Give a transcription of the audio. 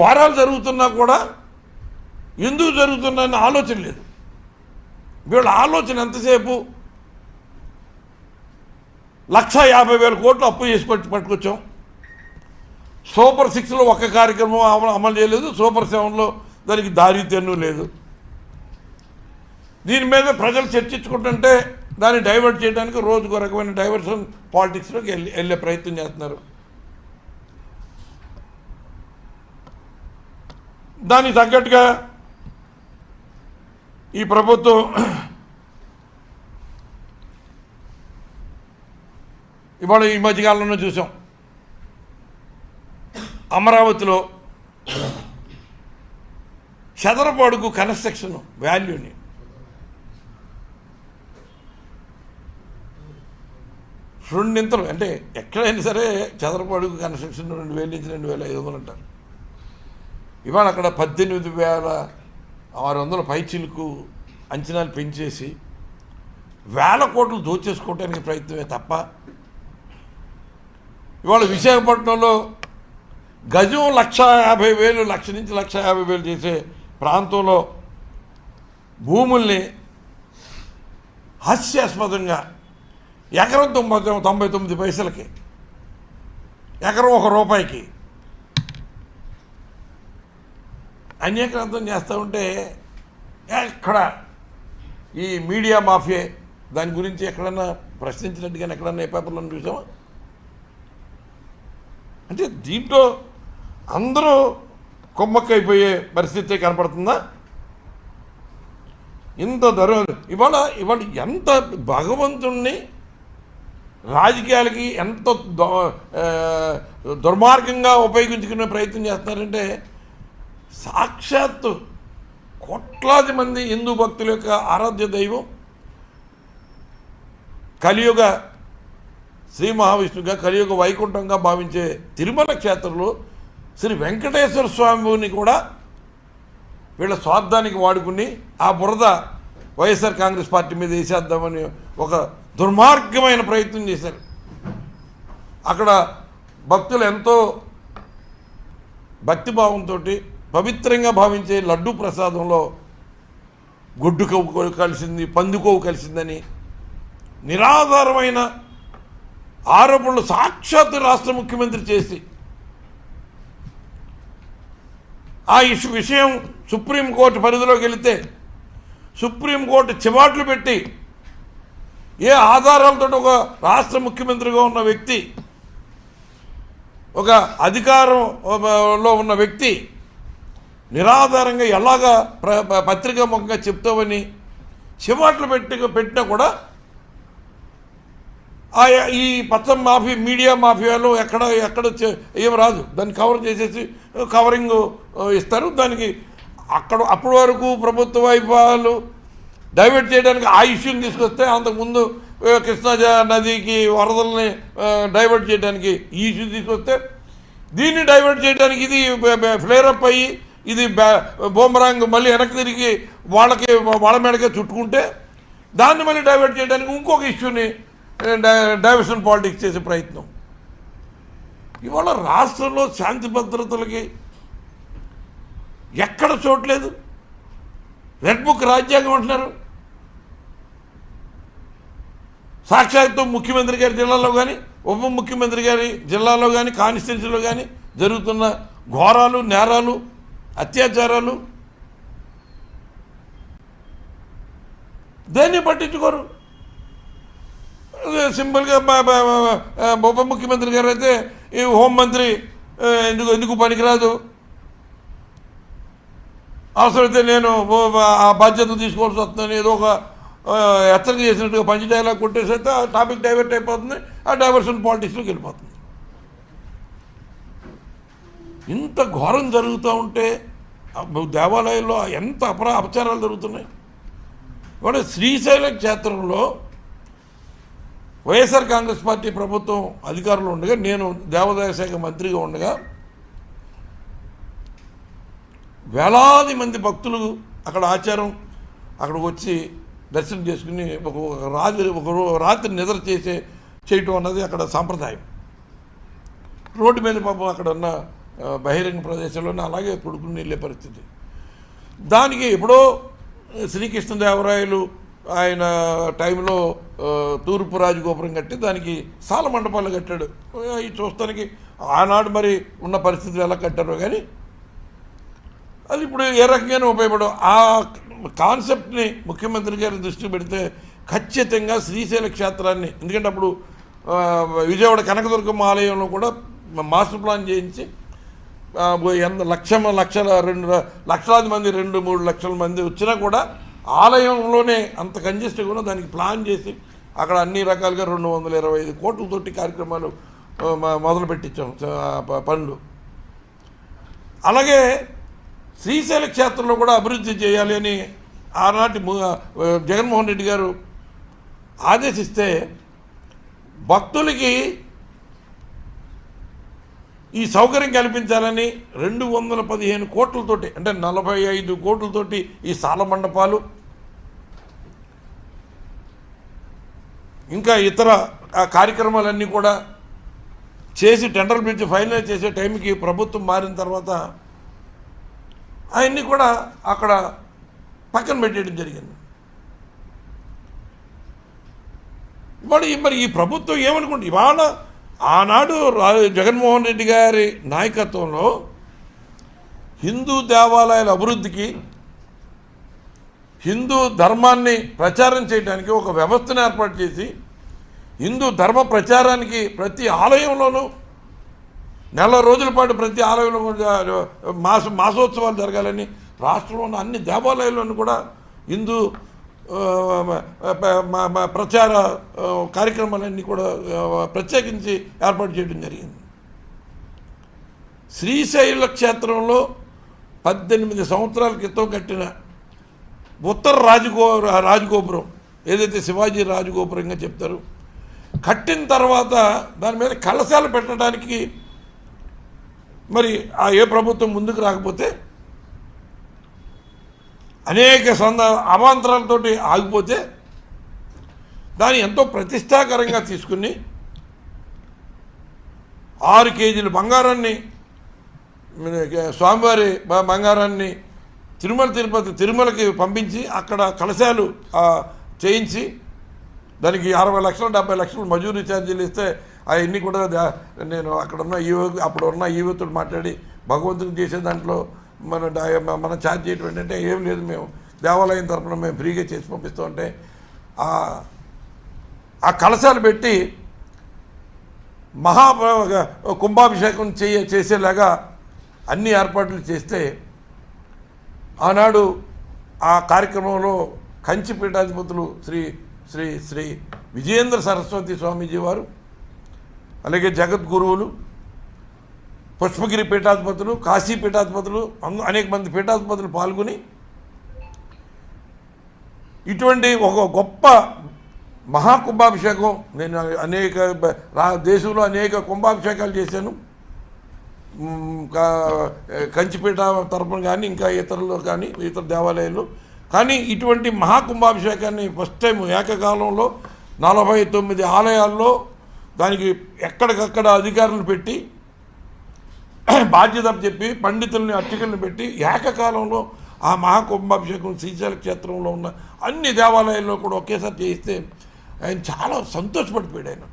వారాలు జరుగుతున్నా కూడా ఎందుకు జరుగుతున్నాయని ఆలోచన లేదు. వీళ్ళ ఆలోచన ఎంతసేపు 1,50,000 కోట్లు అప్పు చేసి పట్టుకొచ్చాం. సూపర్ 6లో ఒక్క కార్యక్రమం అమలు చేయలేదు. సూపర్ 7లో దానికి దారి తెన్ను లేదు. దీని మీద ప్రజలు చర్చించుకుంటుంటే దాన్ని డైవర్ట్ చేయడానికి రోజుకు రకమైన డైవర్షన్ పాలిటిక్స్లోకి వెళ్ళే ప్రయత్నం చేస్తున్నారు. దానికి తగ్గట్టుగా ఈ ప్రభుత్వం ఇవాళ ఈ మధ్యకాలంలో చూసాం, అమరావతిలో చదరపు అడుగు కన్స్ట్రక్షన్ వాల్యూని రెండింతలు, అంటే ఎక్కడైనా సరే చదరపు అడుగు కన్స్ట్రక్షన్ 2,000 నుంచి 2,500 అంటారు. ఇవాళ అక్కడ 18,600 పైచీలకు అంచనాలు పెంచేసి వేల కోట్లు దోచేసుకోవడానికి ప్రయత్నమే తప్ప, ఇవాళ విశాఖపట్నంలో గజం 1,50,000, 1,00,000 నుంచి 1,50,000 చేసే ప్రాంతంలో భూముల్ని హాస్యాస్పదంగా ఎకరం 99 పైసలకి, ఎకరం ₹1 అన్యాక్రాంతం చేస్తూ ఉంటే ఎక్కడ ఈ మీడియా మాఫియా దాని గురించి ఎక్కడన్నా ప్రశ్నించినట్టుగానే ఎక్కడన్నా ఏ పేపర్లో చూసామా? అంటే దీంట్లో అందరూ కొమ్మక్కైపోయే పరిస్థితి కనపడుతుందా? ఇంత ఇవాళ ఎంత భగవంతుణ్ణి రాజకీయాలకి ఎంత దుర్మార్గంగా ఉపయోగించుకునే ప్రయత్నం చేస్తున్నారంటే, సాక్షాత్తు కోట్లాది మంది హిందూ భక్తుల యొక్క ఆరాధ్య దైవం కలియుగ శ్రీ మహావిష్ణుగా, కలియుగ వైకుంఠంగా భావించే తిరుమల క్షేత్రంలో శ్రీ వెంకటేశ్వర స్వామిని కూడా వీళ్ళ స్వార్థానికి వాడుకుని ఆ బురద వైఎస్ఆర్ కాంగ్రెస్ పార్టీ మీద వేసేద్దామని ఒక దుర్మార్గమైన ప్రయత్నం చేశారు. అక్కడ భక్తులు ఎంతో భక్తిభావంతో పవిత్రంగా భావించే లడ్డూ ప్రసాదంలో గొడ్డు కొవ్వు కలిసింది, పంది కొవ్వు కలిసిందని నిరాధారమైన ఆరోపణలు సాక్షాత్తు రాష్ట్ర ముఖ్యమంత్రి చేసి ఆ విషయం సుప్రీంకోర్టు పరిధిలోకి వెళితే సుప్రీంకోర్టు చివాట్లు పెట్టి ఏ ఆధారాలతో ఒక రాష్ట్ర ముఖ్యమంత్రిగా ఉన్న వ్యక్తి, ఒక అధికారంలో ఉన్న వ్యక్తి నిరాధారంగా ఎలాగా పత్రికా ముఖంగా చెప్తామని చివాట్లు పెట్టినా కూడా ఈ పచ్చం మీడియా మాఫియాలో ఎక్కడ ఏం రాదు. దాన్ని కవర్ చేసేసి కవరింగ్ ఇస్తారు. దానికి అప్పటి వరకు ప్రభుత్వ వైభవాలు డైవర్ట్ చేయడానికి ఆ ఇష్యూని తీసుకొస్తే, అంతకుముందు కృష్ణా నదికి వరదల్ని డైవర్ట్ చేయడానికి ఈ ఇష్యూ తీసుకొస్తే, దీన్ని డైవర్ట్ చేయడానికి ఇది ఫ్లేరప్ అయ్యి ఇది బూమరాంగ్ మళ్ళీ వెనక్కి తిరిగి వాళ్ళ మీదకే చుట్టుకుంటే, దాన్ని మళ్ళీ డైవర్ట్ చేయడానికి ఇంకొక ఇష్యూని డైవర్షన్ పాలిటిక్స్ చేసే ప్రయత్నం. ఇవాళ రాష్ట్రంలో శాంతి భద్రతలకి ఎక్కడ చోట్లేదు. రెడ్ బుక్ రాజ్యాంగం అంటున్నారు. సాక్షాత్తు ముఖ్యమంత్రి గారి జిల్లాలో కానీ, ఉప ముఖ్యమంత్రి గారి జిల్లాలో కానీ, కాన్స్టిట్యున్సీలో కానీ జరుగుతున్న ఘోరాలు, నేరాలు, అత్యాచారాలు దేన్ని పట్టించుకోరు. సింపుల్గా ఉప ముఖ్యమంత్రి గారు అయితే ఈ హోంమంత్రి ఎందుకు పనికిరాదు, అవసరమైతే నేను ఆ బాధ్యతలు తీసుకోవాల్సి వస్తుందని ఏదో ఒక హెచ్చరిక చేసినట్టుగా పంచి డైలాగ్ కొట్టేసైతే ఆ టాపిక్ డైవర్ట్ అయిపోతుంది. ఆ డైవర్షన్ పాలిటిక్స్లోకి వెళ్ళిపోతుంది. ఇంత ఘోరం జరుగుతూ ఉంటే దేవాలయాల్లో ఎంత అపచారాలు జరుగుతున్నాయి. ఇవాళ శ్రీశైల క్షేత్రంలో వైఎస్ఆర్ కాంగ్రెస్ పార్టీ ప్రభుత్వం అధికారంలో ఉండగా, నేను దేవాదాయ శాఖ మంత్రిగా ఉండగా వేలాది మంది భక్తులు అక్కడ ఆచారం అక్కడికి వచ్చి దర్శనం చేసుకుని ఒక రాత్రి నిద్ర చేయటం అన్నది అక్కడ సాంప్రదాయం. రోడ్డు మీద పాపం అక్కడ ఉన్న బహిరంగ ప్రదేశంలోనే అలాగే పడుకుని వెళ్ళే పరిస్థితి. దానికి ఎప్పుడో శ్రీకృష్ణదేవరాయలు ఆయన టైంలో తూర్పు రాజగోపురం కట్టి దానికి సాల మండపాలు కట్టాడు. అవి చూస్తానికి ఆనాడు మరి ఉన్న పరిస్థితులు ఎలా కట్టారో కానీ అది ఇప్పుడు ఏ రకంగానే ఉపయోగపడవు. ఆ కాన్సెప్ట్ని ముఖ్యమంత్రి గారి దృష్టికి పెడితే ఖచ్చితంగా శ్రీశైల క్షేత్రాన్ని, ఎందుకంటే అప్పుడు విజయవాడ కనకదుర్గమ్మ ఆలయంలో కూడా మాస్టర్ ప్లాన్ చేయించి లక్షలాది మంది 2-3 లక్షల మంది వచ్చినా కూడా ఆలయంలోనే అంత కంజెస్ట్గా కూడా దానికి ప్లాన్ చేసి అక్కడ అన్ని రకాలుగా 225 కోట్లతోటి కార్యక్రమాలు మొదలు పెట్టించాం పనులు. అలాగే శ్రీశైల క్షేత్రంలో కూడా అభివృద్ధి చేయాలి అని ఆనాటి జగన్మోహన్ రెడ్డి గారు ఆదేశిస్తే భక్తులకి ఈ సౌకర్యం కల్పించాలని 215 కోట్లతోటి, అంటే 45 కోట్లతోటి ఈ సాల మండపాలు ఇంకా ఇతర కార్యక్రమాలన్నీ కూడా చేసి టెండర్లు పిలిచి ఫైనలైజ్ చేసే టైంకి ప్రభుత్వం మారిన తర్వాత అవన్నీ కూడా అక్కడ పక్కన పెట్టేయడం జరిగింది. మరి ఈ ప్రభుత్వం ఏమనుకుంటుంది? ఇవాళ ఆనాడు జగన్మోహన్ రెడ్డి గారి నాయకత్వంలో హిందూ దేవాలయాల అభివృద్ధికి, హిందూ ధర్మాన్ని ప్రచారం చేయడానికి ఒక వ్యవస్థను ఏర్పాటు చేసి హిందూ ధర్మ ప్రచారానికి ప్రతి ఆలయంలోనూ నెల రోజుల పాటు ప్రతి ఆలయంలో మాసోత్సవాలు జరగాలని రాష్ట్రంలో ఉన్న అన్ని దేవాలయాల్లోనూ కూడా హిందూ ప్రచార కార్యక్రమాలన్నీ కూడా ప్రత్యేకించి ఏర్పాటు చేయడం జరిగింది. శ్రీశైల క్షేత్రంలో 18 సంవత్సరాల క్రితం కట్టిన ఉత్తర రాజగోపురం, ఏదైతే శివాజీ రాజగోపురంగా చెప్తారు, కట్టిన తర్వాత దాని మీద కలశాలు పెట్టడానికి మరి ఏ ప్రభుత్వం ముందుకు రాకపోతే అనేక అవాంతరాలతోటి ఆగిపోతే దాన్ని ఎంతో ప్రతిష్టాకరంగా తీసుకుని 6 కేజీల బంగారాన్ని, స్వామివారి బంగారాన్ని తిరుమలకి పంపించి అక్కడ కలశాలు చేయించి దానికి 60 లక్షలు 70 లక్షలు మజూరీ ఛార్జీలు ఇస్తే అవన్నీ కూడా నేను అప్పుడున్న ఈవెతో మాట్లాడి భగవంతుని చేసే దాంట్లో మనం ఛార్జ్ చేయటం ఏంటంటే ఏం లేదు, మేము దేవాలయం తరఫున మేము ఫ్రీగా చేసి పంపిస్తూ ఉంటే ఆ కలశాలు పెట్టి కుంభాభిషేకం చేసేలాగా అన్ని ఏర్పాట్లు చేస్తే ఆనాడు ఆ కార్యక్రమంలో కంచి పీఠాధిపతులు శ్రీ శ్రీ శ్రీ విజయేంద్ర సరస్వతి స్వామీజీ వారు, అలాగే జగద్గురువులు, పుష్పగిరి పీఠాధిపతులు, కాశీ పీఠాధిపతులు, అనేక మంది పీఠాధిపతులు పాల్గొని ఇటువంటి ఒక గొప్ప మహాకుంభాభిషేకం, నేను దేశంలో అనేక కుంభాభిషేకాలు చేశాను, కంచిపీఠ తరపున కానీ ఇంకా ఇతరులు కానీ ఇతర దేవాలయాలు, కానీ ఇటువంటి మహాకుంభాభిషేకాన్ని ఫస్ట్ టైం ఏకకాలంలో 49 ఆలయాల్లో దానికి ఎక్కడికక్కడ అధికారులు పెట్టి బాధ్యత చెప్పి పండితుల్ని అర్చకుల్ని పెట్టి ఏకకాలంలో ఆ మహాకుంభాభిషేకం శ్రీశైల క్షేత్రంలో ఉన్న అన్ని దేవాలయాల్లో కూడా ఒకేసారి చేయిస్తే ఆయన చాలా సంతోషపడిపోయాడు. ఆయన